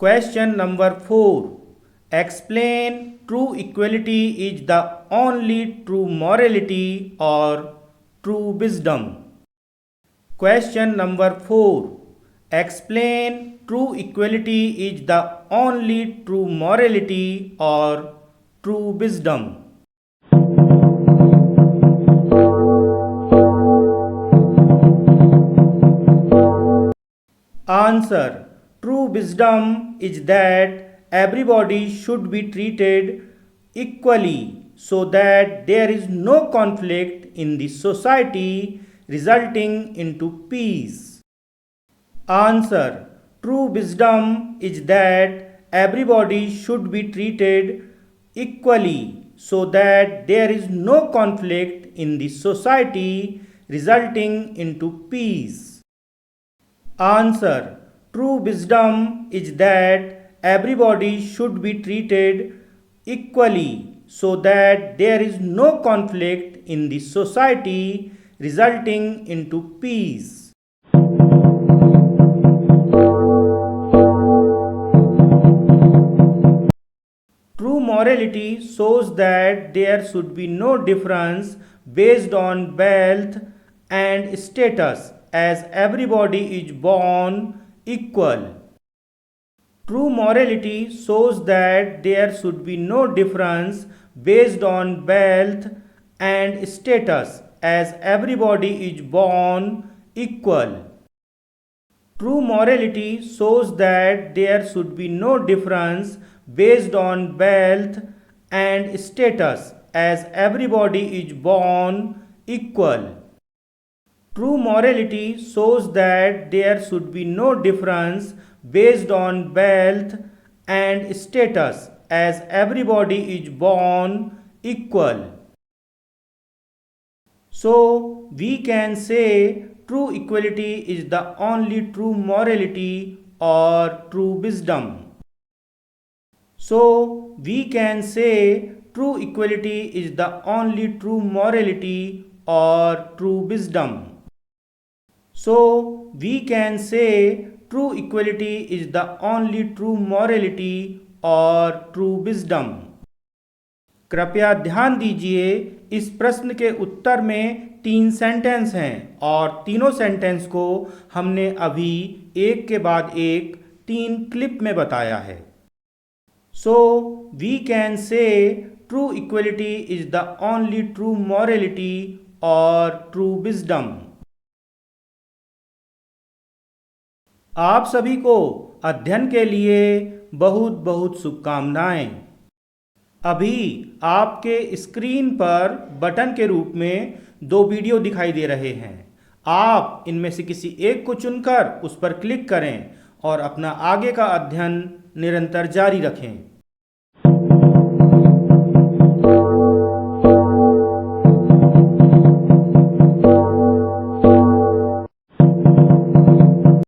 Question number 4. Explain true equality is the only true morality or true wisdom. Question number 4. Explain true equality is the only true morality or true wisdom. Answer. True wisdom is that everybody should be treated equally so that there is no conflict in the society resulting into peace. Answer. True wisdom is that everybody should be treated equally so that there is no conflict in the society resulting into peace. Answer. True wisdom is that everybody should be treated equally so that there is no conflict in the society resulting into peace. True morality shows that there should be no difference based on wealth and status, as everybody is born equal. True morality shows that there should be no difference based on wealth and status, as everybody is born equal. True morality shows that there should be no difference based on wealth and status, as everybody is born equal. True morality shows that there should be no difference based on wealth and status, as everybody is born equal. So, we can say true equality is the only true morality or true wisdom. So, we can say true equality is the only true morality or true wisdom. So, we can say true equality is the only true morality or true wisdom. कृपया ध्यान दीजिए, इस प्रश्न के उत्तर में 3 sentence हैं और तीनों सेंटेंस को हमने अभी एक के बाद एक 3 क्लिप में बताया है. So, we can say true equality is the only true morality or true wisdom. आप सभी को अध्ययन के लिए बहुत बहुत शुभकामनाएं. अभी आपके स्क्रीन पर बटन के रूप में 2 वीडियो दिखाई दे रहे हैं. आप इनमें से किसी एक को चुनकर उस पर क्लिक करें और अपना आगे का अध्ययन निरंतर जारी रखें.